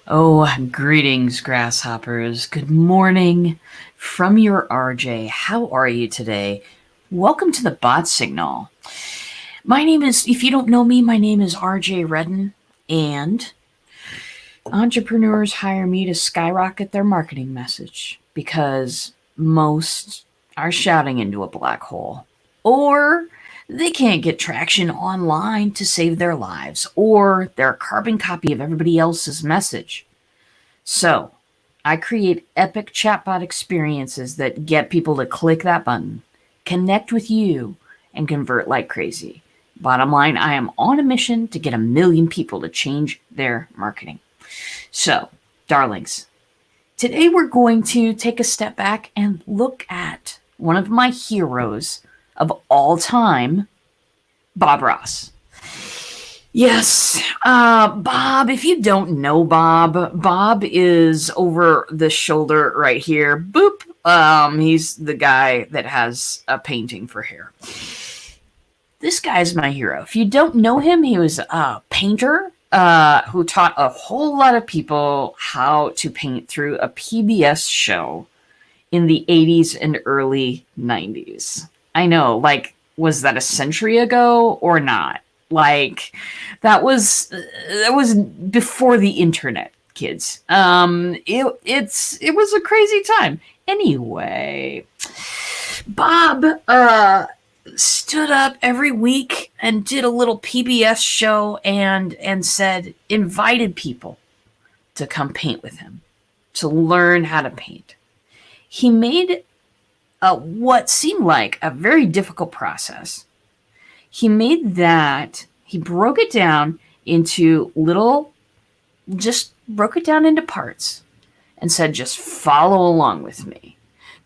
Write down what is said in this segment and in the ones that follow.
Oh, greetings, grasshoppers. Good morning from your RJ. How are you today? Welcome to the Bot Signal. If you don't know me, my name is RJ Redden, and entrepreneurs hire me to skyrocket their marketing message because most are shouting into a black hole. Or they can't get traction online to save their lives, or they're a carbon copy of everybody else's message. So, I create epic chatbot experiences that get people to click that button, connect with you, and convert like crazy. Bottom line, I am on a mission to get 1 million people to change their marketing. So, darlings, today we're going to take a step back and look at one of my heroes of all time, Bob Ross. Yes, Bob, if you don't know Bob is over the shoulder right here. Boop. He's the guy that has a painting for hair. This guy's my hero. If you don't know him, he was a painter who taught a whole lot of people how to paint through a PBS show in the 80s and early 90s. I know, like, was that a century ago or not? Like, that was before the internet, kids. It was a crazy time. Anyway, Bob stood up every week and did a little PBS show and said invited people to come paint with him, to learn how to paint. He made what seemed like a very difficult process. He broke it down into broke it down into parts and said, just follow along with me.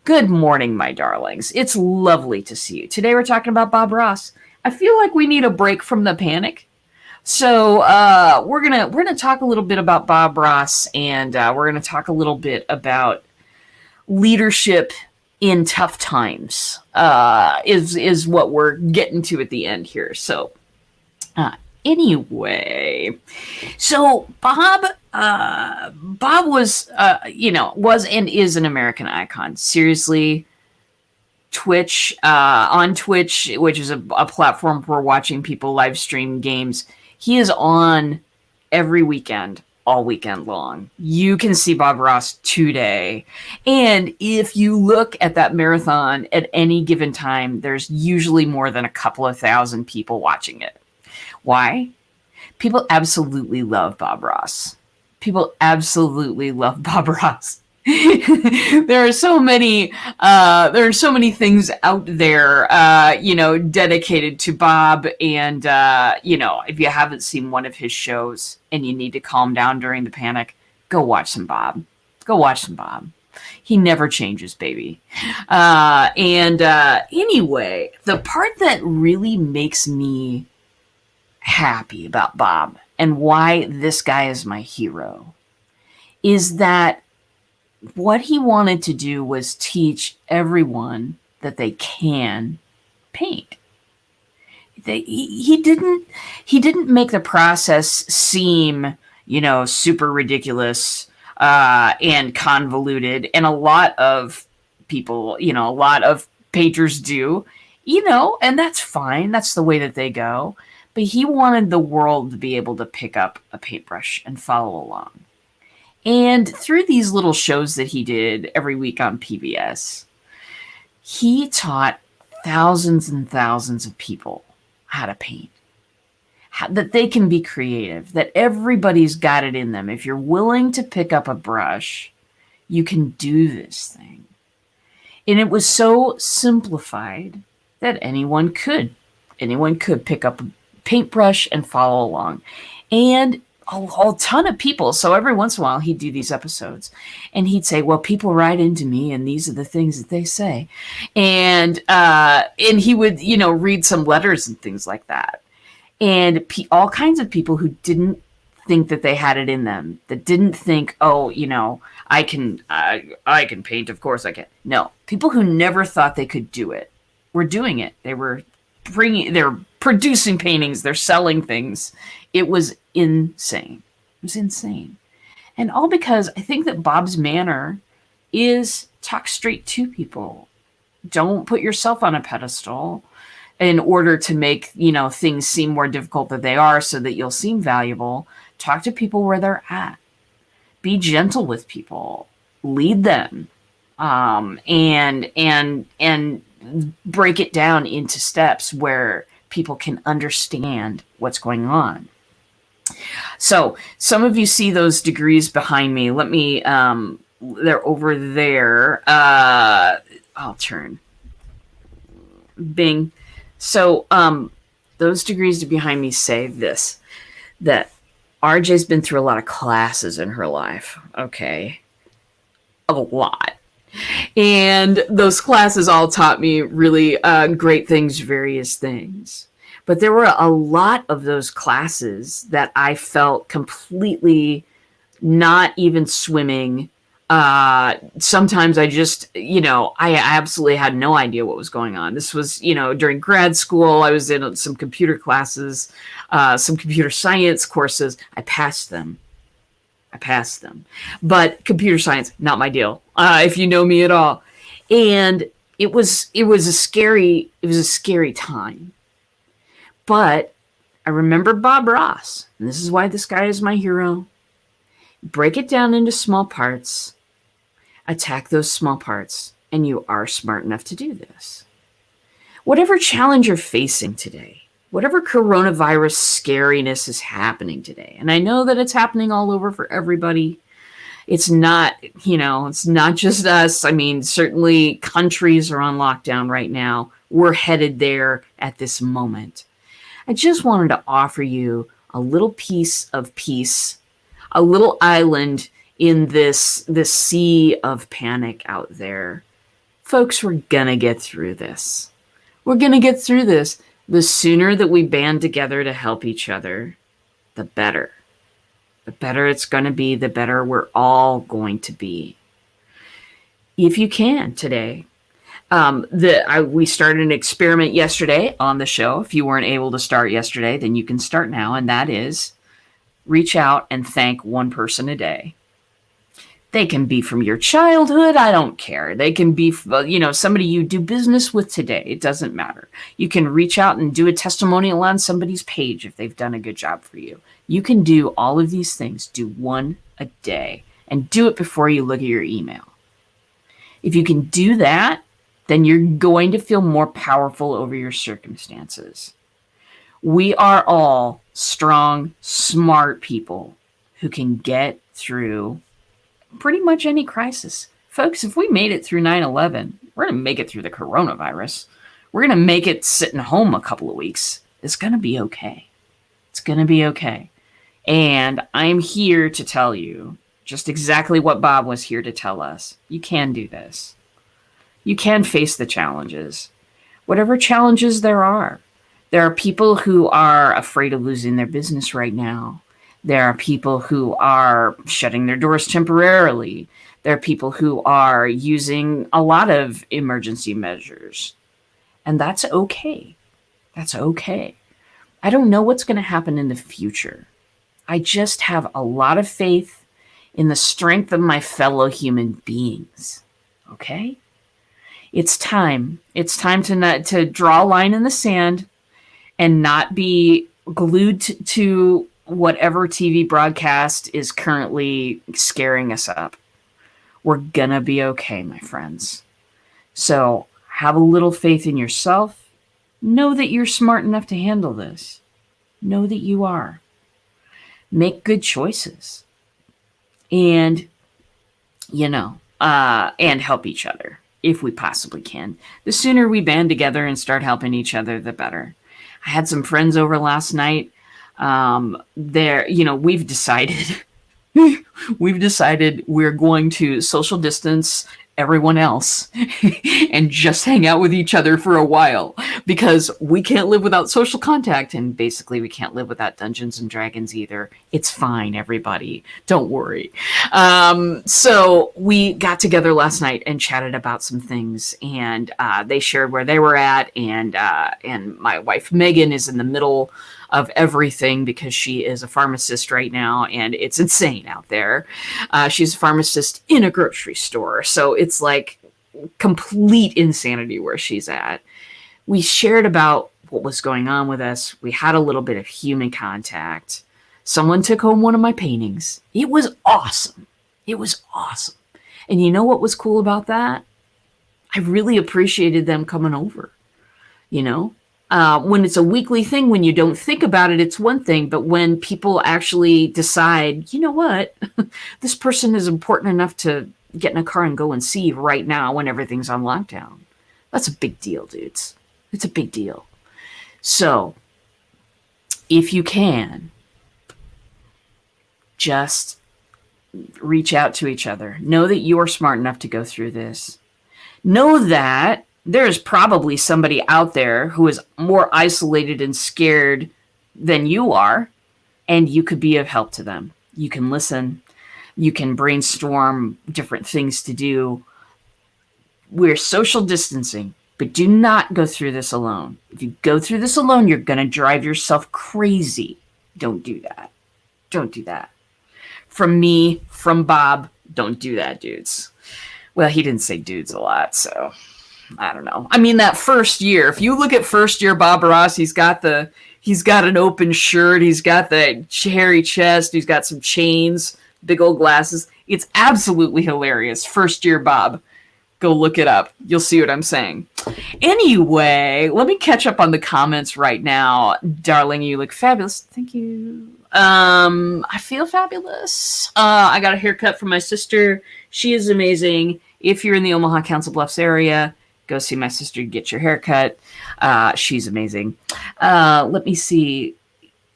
Good morning, my darlings. It's lovely to see you. Today we're talking about Bob Ross. I feel like we need a break from the panic. So we're gonna talk a little bit about Bob Ross, and we're gonna talk a little bit about leadership in tough times. Is what we're getting to at the end here. So anyway, so Bob was and is an American icon. Seriously, on Twitch, which is a platform for watching people live stream games, he is on every weekend, all weekend long. You can see Bob Ross today. And if you look at that marathon at any given time, there's usually more than a couple of thousand people watching it. Why? People absolutely love Bob Ross. People absolutely love Bob Ross. There are so many things out there, dedicated to Bob. And, if you haven't seen one of his shows and you need to calm down during the panic, go watch some Bob. He never changes, baby. Anyway, the part that really makes me happy about Bob and why this guy is my hero is that what he wanted to do was teach everyone that they can paint. He didn't make the process seem, super ridiculous and convoluted, and a lot of people, a lot of painters do, and that's fine. That's the way that they go. But he wanted the world to be able to pick up a paintbrush and follow along. And through these little shows that he did every week on PBS, he taught thousands and thousands of people how to paint, that they can be creative, that everybody's got it in them. If you're willing to pick up a brush, you can do this thing. And it was so simplified that anyone could pick up a paintbrush and follow along. And a ton of people. So every once in a while he'd do these episodes and he'd say, well, people write into me and these are the things that they say. And he would, read some letters and things like that. And all kinds of people who didn't think that they had it in them, that didn't think, oh, I can paint. Of course I can. No, people who never thought they could do it were doing it. They're producing paintings. They're selling things. It was insane. And all because I think that Bob's manner is talk straight to people. Don't put yourself on a pedestal in order to make, things seem more difficult than they are so that you'll seem valuable. Talk to people where they're at. Be gentle with people. Lead them. And break it down into steps where people can understand what's going on. So some of you see those degrees behind me. Let me, they're over there. I'll turn. Bing. So those degrees behind me say this, that RJ's been through a lot of classes in her life. Okay. A lot. And those classes all taught me really great things, various things. But there were a lot of those classes that I felt completely not even swimming. Sometimes I just, I absolutely had no idea what was going on. This was, during grad school, I was in some computer classes, some computer science courses. I passed them. But computer science, not my deal. If you know me at all. And it was a scary time. But I remember Bob Ross, and this is why this guy is my hero. Break it down into small parts. Attack those small parts, and you are smart enough to do this. Whatever challenge you're facing today, whatever coronavirus scariness is happening today, and I know that it's happening all over for everybody. It's not, it's not just us. I mean, certainly countries are on lockdown right now. We're headed there at this moment. I just wanted to offer you a little piece of peace, a little island in this sea of panic out there. Folks, we're gonna get through this. We're gonna get through this. The sooner that we band together to help each other, the better. The better it's going to be, the better we're all going to be. If you can today, we started an experiment yesterday on the show. If you weren't able to start yesterday, then you can start now, and that is reach out and thank one person a day. They can be from your childhood. I don't care. They can be, somebody you do business with today. It doesn't matter. You can reach out and do a testimonial on somebody's page if they've done a good job for you. You can do all of these things. Do one a day and do it before you look at your email. If you can do that, then you're going to feel more powerful over your circumstances. We are all strong, smart people who can get through pretty much any crisis. Folks, if we made it through 9/11, we're going to make it through the coronavirus. We're going to make it sitting home a couple of weeks. It's going to be okay. It's going to be okay. And I'm here to tell you just exactly what Bob was here to tell us. You can do this. You can face the challenges. Whatever challenges there are. There are people who are afraid of losing their business right now. There are people who are shutting their doors temporarily. There are people who are using a lot of emergency measures. And that's okay. That's okay. I don't know what's going to happen in the future. I just have a lot of faith in the strength of my fellow human beings. Okay? It's time. It's time to draw a line in the sand and not be glued to whatever TV broadcast is currently scaring us up. We're gonna be okay, my friends. So have a little faith in yourself. Know that you're smart enough to handle this. Know that you are. Make good choices. And, and help each other if we possibly can. The sooner we band together and start helping each other, the better. I had some friends over last night. We've decided we're going to social distance everyone else and just hang out with each other for a while because we can't live without social contact, and basically we can't live without Dungeons and Dragons either. It's fine, everybody. Don't worry. So we got together last night and chatted about some things, and they shared where they were at, and my wife Megan is in the middle of everything because she is a pharmacist right now, and it's insane out there. She's a pharmacist in a grocery store, so it's like complete insanity where she's at. We shared about what was going on with us. We had a little bit of human contact. Someone took home one of my paintings. It was awesome. It was awesome. And you know what was cool about that? I really appreciated them coming over. You know, when it's a weekly thing, when you don't think about it, it's one thing. But when people actually decide, you know what, this person is important enough to get in a car and go and see right now when everything's on lockdown. That's a big deal, dudes. It's a big deal. So if you can, just reach out to each other. Know that you're smart enough to go through this. Know that there's probably somebody out there who is more isolated and scared than you are, and you could be of help to them. You can listen. You can brainstorm different things to do. We're social distancing, but do not go through this alone. If you go through this alone, you're going to drive yourself crazy. Don't do that. Don't do that. From me, from Bob, don't do that, dudes. Well, he didn't say dudes a lot, so I don't know. I mean, that first year, if you look at first year Bob Ross, he's got an open shirt, he's got the hairy chest, he's got some chains, big old glasses. It's absolutely hilarious. First year Bob. Go look it up. You'll see what I'm saying. Anyway, let me catch up on the comments right now. Darling, you look fabulous. Thank you. I feel fabulous. I got a haircut from my sister. She is amazing. If you're in the Omaha Council Bluffs area, go see my sister to get your haircut. She's amazing. Let me see.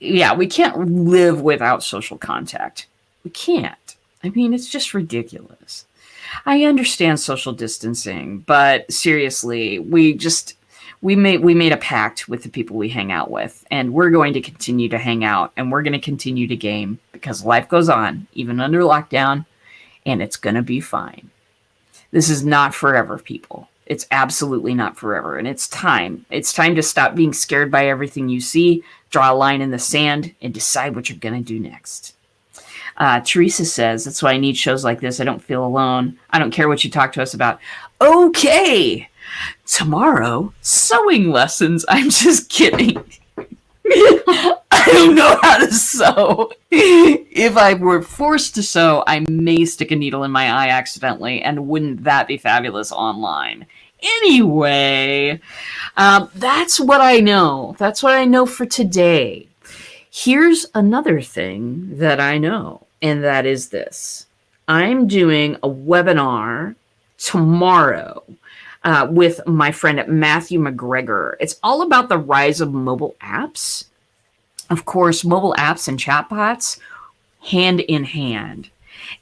Yeah, we can't live without social contact. We can't. I mean, it's just ridiculous. I understand social distancing, but seriously, we made a pact with the people we hang out with, and we're going to continue to hang out, and we're going to continue to game because life goes on, even under lockdown, and it's going to be fine. This is not forever, people. It's absolutely not forever, and it's time. It's time to stop being scared by everything you see, draw a line in the sand, and decide what you're going to do next. Teresa says, that's why I need shows like this. I don't feel alone. I don't care what you talk to us about. Okay. Tomorrow, sewing lessons. I'm just kidding. I don't know how to sew. If I were forced to sew, I may stick a needle in my eye accidentally, and wouldn't that be fabulous online? Anyway, that's what I know. That's what I know for today. Here's another thing that I know, and that is this. I'm doing a webinar tomorrow with my friend Matthew McGregor. It's all about the rise of mobile apps. Of course, mobile apps and chatbots hand in hand.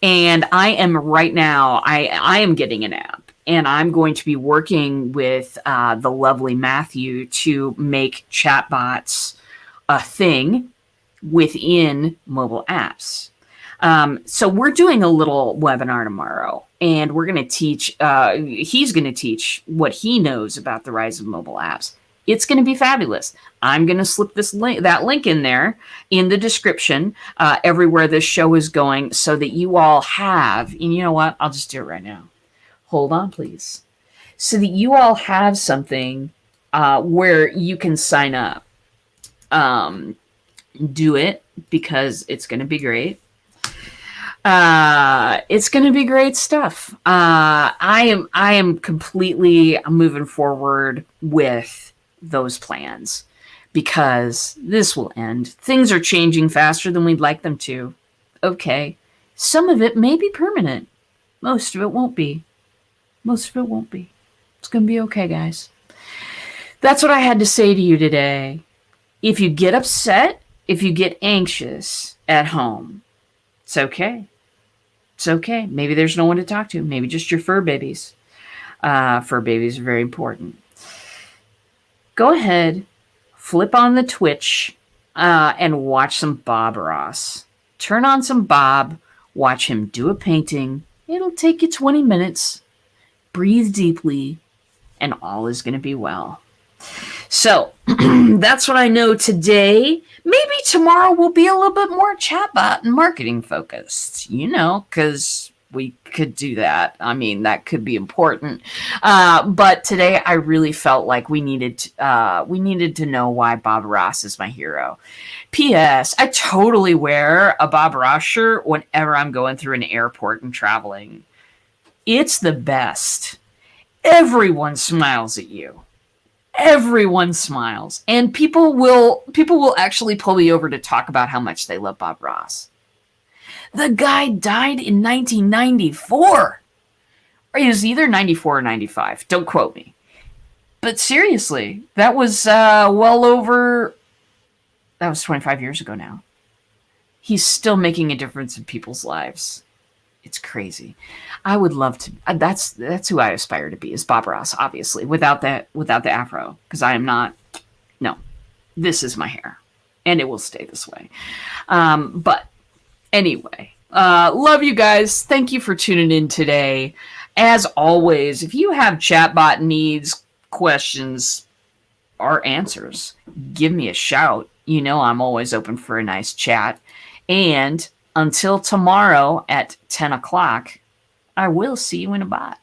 And I am right now, I am getting an app, and I'm going to be working with the lovely Matthew to make chatbots a thing within mobile apps. So we're doing a little webinar tomorrow, and we're going to teach, he's going to teach what he knows about the rise of mobile apps. It's going to be fabulous. I'm going to slip that link in there in the description, everywhere this show is going, so that you all have, and you know what? I'll just do it right now. Hold on, please. So that you all have something where you can sign up. Do it, because it's going to be great. It's going to be great stuff. I am completely moving forward with those plans, because this will end. Things are changing faster than we'd like them to. Okay. Some of it may be permanent. Most of it won't be. Most of it won't be. It's going to be okay, guys. That's what I had to say to you today. If you get upset, if you get anxious at home, it's okay. It's okay. Maybe there's no one to talk to. Maybe just your fur babies. Fur babies are very important. Go ahead, flip on the Twitch, and watch some Bob Ross. Turn on some Bob, watch him do a painting. It'll take you 20 minutes. Breathe deeply, and all is going to be well. So that's what I know today. Maybe tomorrow will be a little bit more chatbot and marketing focused, because we could do that. I mean, that could be important. But today I really felt like we needed to know why Bob Ross is my hero. P.S. I totally wear a Bob Ross shirt whenever I'm going through an airport and traveling. It's the best. Everyone smiles at you. Everyone smiles, and people will actually pull me over to talk about how much they love Bob Ross. The guy died in 1994. Or it was either 94 or 95. Don't quote me. But seriously, that was that was 25 years ago now. He's still making a difference in people's lives. It's crazy. I would love to. That's who I aspire to be, is Bob Ross. Obviously, without the afro, because I am not. No, this is my hair, and it will stay this way. But anyway, love you guys. Thank you for tuning in today. As always, if you have chatbot needs, questions, or answers, give me a shout. I'm always open for a nice chat. And until tomorrow at 10 o'clock, I will see you in a bot.